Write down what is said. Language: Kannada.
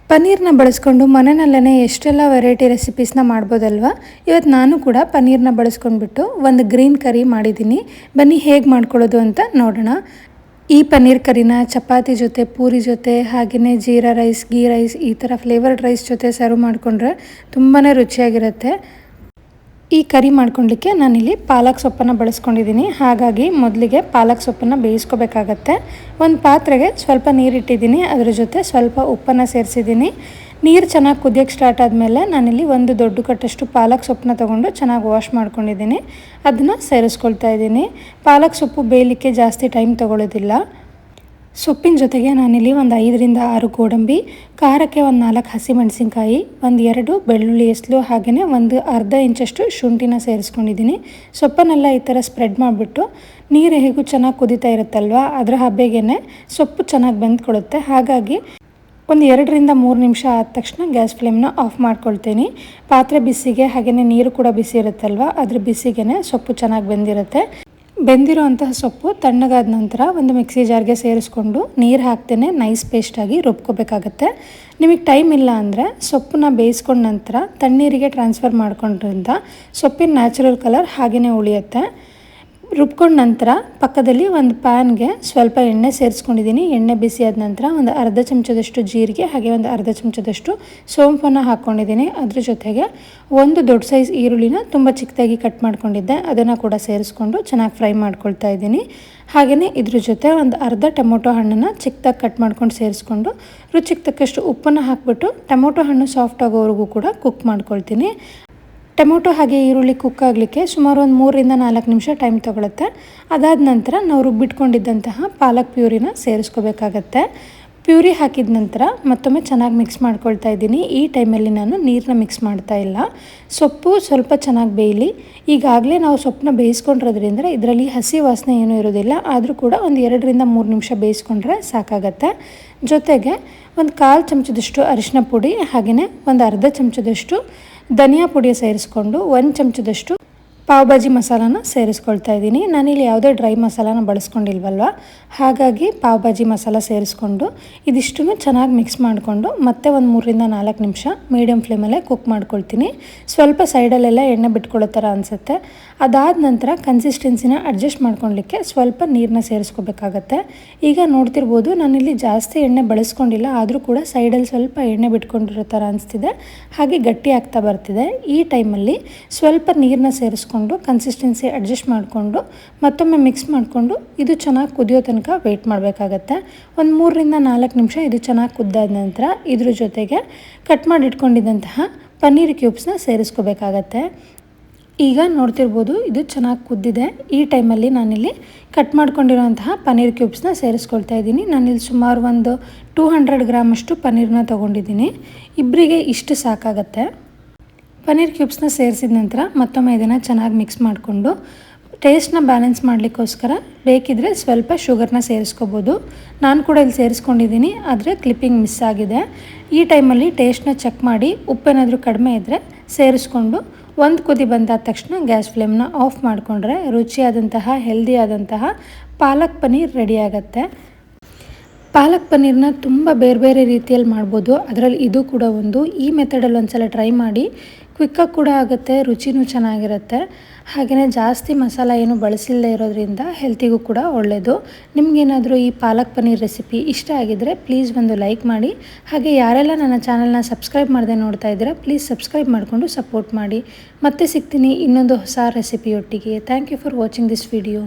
ಪನ್ನೀರ್ನ ಬಳಸ್ಕೊಂಡು ಮನೆಯಲ್ಲೇ ಎಷ್ಟೆಲ್ಲ ವೆರೈಟಿ ರೆಸಿಪೀಸ್ನ ಮಾಡ್ಬೋದಲ್ವ. ಇವತ್ತು ನಾನು ಕೂಡ ಪನ್ನೀರ್ನ ಬಳಸ್ಕೊಂಡ್ಬಿಟ್ಟು ಒಂದು ಗ್ರೀನ್ ಕರಿ ಮಾಡಿದ್ದೀನಿ. ಬನ್ನಿ ಹೇಗೆ ಮಾಡ್ಕೊಳ್ಳೋದು ಅಂತ ನೋಡೋಣ. ಈ ಪನ್ನೀರ್ ಕರಿನ ಚಪಾತಿ ಜೊತೆ, ಪೂರಿ ಜೊತೆ, ಹಾಗೆಯೇ ಜೀರಾ ರೈಸ್, ಗೀ ರೈಸ್ ಈ ಥರ ಫ್ಲೇವರ್ಡ್ ರೈಸ್ ಜೊತೆ ಸರ್ವ್ ಮಾಡಿಕೊಂಡ್ರೆ ತುಂಬಾ ರುಚಿಯಾಗಿರುತ್ತೆ. ಈ ಕರಿ ಮಾಡ್ಕೊಳ್ಳಿಕ್ಕೆ ನಾನಿಲ್ಲಿ ಪಾಲಕ್ ಸೊಪ್ಪನ್ನು ಬಳಸ್ಕೊಂಡಿದ್ದೀನಿ. ಹಾಗಾಗಿ ಮೊದಲಿಗೆ ಪಾಲಕ್ ಸೊಪ್ಪನ್ನು ಬೇಯಿಸ್ಕೋಬೇಕಾಗತ್ತೆ. ಒಂದು ಪಾತ್ರೆಗೆ ಸ್ವಲ್ಪ ನೀರಿಟ್ಟಿದ್ದೀನಿ, ಅದರ ಜೊತೆ ಸ್ವಲ್ಪ ಉಪ್ಪನ್ನು ಸೇರಿಸಿದ್ದೀನಿ. ನೀರು ಚೆನ್ನಾಗಿ ಕುದಿಯೋಕ್ಕೆ ಸ್ಟಾರ್ಟ್ ಆದಮೇಲೆ ನಾನಿಲ್ಲಿ ಒಂದು ದೊಡ್ಡ ಕಟ್ಟಷ್ಟು ಪಾಲಕ್ ಸೊಪ್ಪನ್ನ ತೊಗೊಂಡು ಚೆನ್ನಾಗಿ ವಾಶ್ ಮಾಡ್ಕೊಂಡಿದ್ದೀನಿ. ಅದನ್ನು ಸೇರಿಸ್ಕೊಳ್ತಾ ಇದ್ದೀನಿ. ಪಾಲಕ್ ಸೊಪ್ಪು ಬೇಯಲಿಕ್ಕೆ ಜಾಸ್ತಿ ಟೈಮ್ ತೊಗೊಳ್ಳೋದಿಲ್ಲ. ಸೊಪ್ಪಿನ ಜೊತೆಗೆ ನಾನಿಲ್ಲಿ ಒಂದು 5ರಿಂದ 6 ಗೋಡಂಬಿ, ಖಾರಕ್ಕೆ ಒಂದು 4 ಹಸಿಮೆಣಸಿನ್ಕಾಯಿ, ಒಂದು 2 ಬೆಳ್ಳುಳ್ಳಿ ಎಸ್ಲು, ಹಾಗೆಯೇ ಒಂದು ಅರ್ಧ ಇಂಚಷ್ಟು ಶುಂಠಿನ ಸೇರಿಸ್ಕೊಂಡಿದ್ದೀನಿ. ಸೊಪ್ಪನ್ನೆಲ್ಲ ಈ ಥರ ಸ್ಪ್ರೆಡ್ ಮಾಡಿಬಿಟ್ಟು ನೀರು ಹೇಗೂ ಚೆನ್ನಾಗಿ ಕುದೀತಾ ಇರುತ್ತಲ್ವ, ಅದರ ಹಬೆಗೇ ಸೊಪ್ಪು ಚೆನ್ನಾಗಿ ಬೆಂದ್ಕೊಳ್ಳುತ್ತೆ. ಹಾಗಾಗಿ ಒಂದು 2ರಿಂದ 3 ನಿಮಿಷ ಆದ ತಕ್ಷಣ ಗ್ಯಾಸ್ ಫ್ಲೇಮ್ನ ಆಫ್ ಮಾಡ್ಕೊಳ್ತೀನಿ. ಪಾತ್ರೆ ಬಿಸಿಗೆ ಹಾಗೆಯೇ ನೀರು ಕೂಡ ಬಿಸಿ ಇರುತ್ತಲ್ವ, ಅದ್ರ ಬಿಸಿಗೆ ಸೊಪ್ಪು ಚೆನ್ನಾಗಿ ಬೆಂದಿರುತ್ತೆ. ಬೆಂದಿರೋ ಅಂತಹ ಸೊಪ್ಪು ತಣ್ಣಗಾದ ನಂತರ ಒಂದು ಮಿಕ್ಸಿ ಜಾರ್ಗೆ ಸೇರಿಸ್ಕೊಂಡು ನೀರು ಹಾಕ್ತೇನೆ ನೈಸ್ ಪೇಸ್ಟಾಗಿ ರುಬ್ಕೋಬೇಕಾಗತ್ತೆ. ನಿಮಗೆ ಟೈಮ್ ಇಲ್ಲ ಅಂದರೆ ಸೊಪ್ಪನ್ನ ಬೇಯಿಸ್ಕೊಂಡ ನಂತರ ತಣ್ಣೀರಿಗೆ ಟ್ರಾನ್ಸ್ಫರ್ ಮಾಡ್ಕೊಂಡ್ರಿಂದ ಸೊಪ್ಪಿನ ನ್ಯಾಚುರಲ್ ಕಲರ್ ಹಾಗೆಯೇ ಉಳಿಯುತ್ತೆ. ರುಬ್ಕೊಂಡ ನಂತರ ಪಕ್ಕದಲ್ಲಿ ಒಂದು ಪ್ಯಾನ್ಗೆ ಸ್ವಲ್ಪ ಎಣ್ಣೆ ಸೇರಿಸ್ಕೊಂಡಿದ್ದೀನಿ. ಎಣ್ಣೆ ಬಿಸಿ ಆದ ನಂತರ ಒಂದು ಅರ್ಧ ಚಮಚದಷ್ಟು ಜೀರಿಗೆ, ಹಾಗೆ ಒಂದು ಅರ್ಧ ಚಮಚದಷ್ಟು ಸೋಂಪನ್ನು ಹಾಕ್ಕೊಂಡಿದ್ದೀನಿ. ಅದ್ರ ಜೊತೆಗೆ ಒಂದು ದೊಡ್ಡ ಸೈಜ್ ಈರುಳ್ಳಿನ ತುಂಬ ಚಿಕ್ಕದಾಗಿ ಕಟ್ ಮಾಡ್ಕೊಂಡಿದ್ದೆ, ಅದನ್ನು ಕೂಡ ಸೇರಿಸ್ಕೊಂಡು ಚೆನ್ನಾಗಿ ಫ್ರೈ ಮಾಡ್ಕೊಳ್ತಾ ಇದ್ದೀನಿ. ಹಾಗೆಯೇ ಇದ್ರ ಜೊತೆ ಒಂದು ಅರ್ಧ ಟೊಮೊಟೊ ಹಣ್ಣನ್ನು ಚಿಕ್ಕದಾಗಿ ಕಟ್ ಮಾಡ್ಕೊಂಡು ಸೇರಿಸ್ಕೊಂಡು ರುಚಿಗೆ ತಕ್ಕಷ್ಟು ಉಪ್ಪನ್ನು ಹಾಕಿಬಿಟ್ಟು ಟೊಮೊಟೊ ಹಣ್ಣು ಸಾಫ್ಟ್ ಆಗೋವರೆಗೂ ಕೂಡ ಕುಕ್ ಮಾಡ್ಕೊಳ್ತೀನಿ. ಟೊಮೊಟೊ ಹಾಗೆ ಈರುಳ್ಳಿ ಕುಕ್ ಆಗಲಿಕ್ಕೆ ಸುಮಾರು ಒಂದು 3ರಿಂದ 4 ನಿಮಿಷ ಟೈಮ್ ತೊಗೊಳುತ್ತೆ. ಅದಾದ ನಂತರ ನಾವು ರುಬ್ಬಿಟ್ಕೊಂಡಿದ್ದಂತಹ ಪಾಲಕ್ ಪ್ಯೂರಿನ ಸೇರಿಸ್ಕೋಬೇಕಾಗತ್ತೆ. ಪ್ಯೂರಿ ಹಾಕಿದ ನಂತರ ಮತ್ತೊಮ್ಮೆ ಚೆನ್ನಾಗಿ ಮಿಕ್ಸ್ ಮಾಡ್ಕೊಳ್ತಾ ಇದ್ದೀನಿ. ಈ ಟೈಮಲ್ಲಿ ನಾನು ನೀರನ್ನ ಮಿಕ್ಸ್ ಮಾಡ್ತಾ ಇಲ್ಲ. ಸೊಪ್ಪು ಸ್ವಲ್ಪ ಚೆನ್ನಾಗಿ ಬೇಯಲಿ. ಈಗಾಗಲೇ ನಾವು ಸೊಪ್ಪನ್ನ ಬೇಯಿಸ್ಕೊಂಡಿರೋದ್ರಿಂದ ಇದರಲ್ಲಿ ಹಸಿ ವಾಸನೆ ಏನೂ ಇರೋದಿಲ್ಲ. ಆದರೂ ಕೂಡ ಒಂದು 2ರಿಂದ 3 ನಿಮಿಷ ಬೇಯಿಸ್ಕೊಂಡ್ರೆ ಸಾಕಾಗತ್ತೆ. ಜೊತೆಗೆ ಒಂದು 1/4 ಚಮಚದಷ್ಟು ಅರಿಶಿನ ಪುಡಿ, ಹಾಗೆಯೇ ಒಂದು ಅರ್ಧ ಚಮಚದಷ್ಟು ಧನಿಯಾ ಪುಡಿ ಸೇರಿಸ್ಕೊಂಡು 1 ಚಮಚದಷ್ಟು ಪಾವ್ ಭಾಜಿ ಮಸಾಲಾನ ಸೇರಿಸ್ಕೊಳ್ತಾ ಇದ್ದೀನಿ. ನಾನಿಲ್ಲಿ ಯಾವುದೇ ಡ್ರೈ ಮಸಾಲಾನ ಬಳಸ್ಕೊಂಡಿಲ್ವಲ್ವ, ಹಾಗಾಗಿ ಪಾವ್ ಭಾಜಿ ಮಸಾಲ ಸೇರಿಸ್ಕೊಂಡು ಇದಿಷ್ಟನ್ನು ಚೆನ್ನಾಗಿ ಮಿಕ್ಸ್ ಮಾಡಿಕೊಂಡು ಮತ್ತೆ ಒಂದು 3ರಿಂದ 4 ನಿಮಿಷ ಮೀಡಿಯಮ್ ಫ್ಲೇಮಲ್ಲೇ ಕುಕ್ ಮಾಡ್ಕೊಳ್ತೀನಿ. ಸ್ವಲ್ಪ ಸೈಡಲ್ಲೆಲ್ಲ ಎಣ್ಣೆ ಬಿಟ್ಕೊಳ್ಳೋ ಥರ ಅನಿಸುತ್ತೆ. ಅದಾದ ನಂತರ ಕನ್ಸಿಸ್ಟೆನ್ಸಿನ ಅಡ್ಜಸ್ಟ್ ಮಾಡ್ಕೊಳ್ಲಿಕ್ಕೆ ಸ್ವಲ್ಪ ನೀರನ್ನ ಸೇರಿಸ್ಕೋಬೇಕಾಗತ್ತೆ. ಈಗ ನೋಡ್ತಿರ್ಬೋದು ನಾನಿಲ್ಲಿ ಜಾಸ್ತಿ ಎಣ್ಣೆ ಬಳಸ್ಕೊಂಡಿಲ್ಲ, ಆದರೂ ಕೂಡ ಸೈಡಲ್ಲಿ ಸ್ವಲ್ಪ ಎಣ್ಣೆ ಬಿಟ್ಕೊಂಡಿರೋ ಥರ ಅನಿಸ್ತಿದೆ, ಹಾಗೆ ಗಟ್ಟಿ ಆಗ್ತಾ ಬರ್ತಿದೆ. ಈ ಟೈಮಲ್ಲಿ ಸ್ವಲ್ಪ ನೀರನ್ನ ಸೇರಿಸ್ಕೊಂಡು ಕನ್ಸಿಸ್ಟೆನ್ಸಿ ಅಡ್ಜಸ್ಟ್ ಮಾಡಿಕೊಂಡು ಮತ್ತೊಮ್ಮೆ ಮಿಕ್ಸ್ ಮಾಡಿಕೊಂಡು ಇದು ಚೆನ್ನಾಗಿ ಕುದಿಯೋ ತನಕ ವೆಯ್ಟ್ ಮಾಡಬೇಕಾಗತ್ತೆ. ಒಂದು 3ರಿಂದ 4 ನಿಮಿಷ ಇದು ಚೆನ್ನಾಗಿ ಕುದ್ದಾದ ನಂತರ ಇದ್ರ ಜೊತೆಗೆ ಕಟ್ ಮಾಡಿ ಇಟ್ಕೊಂಡಿದ್ದಂತಹ ಪನ್ನೀರ್ ಕ್ಯೂಬ್ಸ್ನ ಸೇರಿಸ್ಕೋಬೇಕಾಗತ್ತೆ. ಈಗ ನೋಡ್ತಿರ್ಬೋದು ಇದು ಚೆನ್ನಾಗಿ ಕುದ್ದಿದೆ. ಈ ಟೈಮಲ್ಲಿ ನಾನಿಲ್ಲಿ ಕಟ್ ಮಾಡ್ಕೊಂಡಿರೋಂತಹ ಪನ್ನೀರ್ ಕ್ಯೂಬ್ಸ್ನ ಸೇರಿಸ್ಕೊಳ್ತಾ ಇದ್ದೀನಿ. ನಾನಿಲ್ಲಿ ಸುಮಾರು ಒಂದು 200 ಗ್ರಾಮಷ್ಟು ಪನ್ನೀರನ್ನ ತೊಗೊಂಡಿದ್ದೀನಿ. ಇಬ್ಬರಿಗೆ ಇಷ್ಟು ಸಾಕಾಗತ್ತೆ. ಪನ್ನೀರ್ ಕ್ಯೂಬ್ಸ್ನ ಸೇರಿಸಿದ ನಂತರ ಮತ್ತೊಮ್ಮೆ ಇದನ್ನು ಚೆನ್ನಾಗಿ ಮಿಕ್ಸ್ ಮಾಡಿಕೊಂಡು ಟೇಸ್ಟ್ನ ಬ್ಯಾಲೆನ್ಸ್ ಮಾಡಲಿಕ್ಕೋಸ್ಕರ ಬೇಕಿದ್ದರೆ ಸ್ವಲ್ಪ ಶುಗರ್ನ ಸೇರಿಸ್ಕೋಬೋದು. ನಾನು ಕೂಡ ಇಲ್ಲಿ ಸೇರಿಸ್ಕೊಂಡಿದ್ದೀನಿ, ಆದರೆ ಕ್ಲಿಪ್ಪಿಂಗ್ ಮಿಸ್ ಆಗಿದೆ. ಈ ಟೈಮಲ್ಲಿ ಟೇಸ್ಟ್ನ ಚೆಕ್ ಮಾಡಿ ಉಪ್ಪೇನಾದರೂ ಕಡಿಮೆ ಇದ್ದರೆ ಸೇರಿಸ್ಕೊಂಡು ಒಂದು ಕುದಿ ಬಂದಾದ ತಕ್ಷಣ ಗ್ಯಾಸ್ ಫ್ಲೇಮ್ನ ಆಫ್ ಮಾಡಿಕೊಂಡ್ರೆ ರುಚಿಯಾದಂತಹ ಹೆಲ್ದಿಯಾದಂತಹ ಪಾಲಕ್ ಪನ್ನೀರ್ ರೆಡಿ ಆಗುತ್ತೆ. ಪಾಲಕ್ ಪನ್ನೀರನ್ನ ತುಂಬ ಬೇರೆ ಬೇರೆ ರೀತಿಯಲ್ಲಿ ಮಾಡ್ಬೋದು, ಅದರಲ್ಲಿ ಇದು ಕೂಡ ಒಂದು. ಈ ಮೆಥಡಲ್ಲಿ ಒಂದ್ಸಲ ಟ್ರೈ ಮಾಡಿ. ಕ್ವಿಕ್ಕಾಗಿ ಕೂಡ ಆಗುತ್ತೆ, ರುಚಿನೂ ಚೆನ್ನಾಗಿರುತ್ತೆ. ಹಾಗೆಯೇ ಜಾಸ್ತಿ ಮಸಾಲ ಏನು ಬಳಸಿಲ್ಲದೆ ಇರೋದ್ರಿಂದ ಹೆಲ್ತಿಗೂ ಕೂಡ ಒಳ್ಳೆಯದು. ನಿಮಗೇನಾದರೂ ಈ ಪಾಲಕ್ ಪನ್ನೀರ್ ರೆಸಿಪಿ ಇಷ್ಟ ಆಗಿದ್ದರೆ ಪ್ಲೀಸ್ ಒಂದು ಲೈಕ್ ಮಾಡಿ. ಹಾಗೆ ಯಾರೆಲ್ಲ ನನ್ನ ಚಾನಲ್ನ ಸಬ್ಸ್ಕ್ರೈಬ್ ಮಾಡದೆ ನೋಡ್ತಾ ಇದ್ದೀರಾ ಪ್ಲೀಸ್ ಸಬ್ಸ್ಕ್ರೈಬ್ ಮಾಡಿಕೊಂಡು ಸಪೋರ್ಟ್ ಮಾಡಿ. ಮತ್ತೆ ಸಿಗ್ತೀನಿ ಇನ್ನೊಂದು ಹೊಸ ರೆಸಿಪಿಯೊಟ್ಟಿಗೆ. Thank you for watching this video.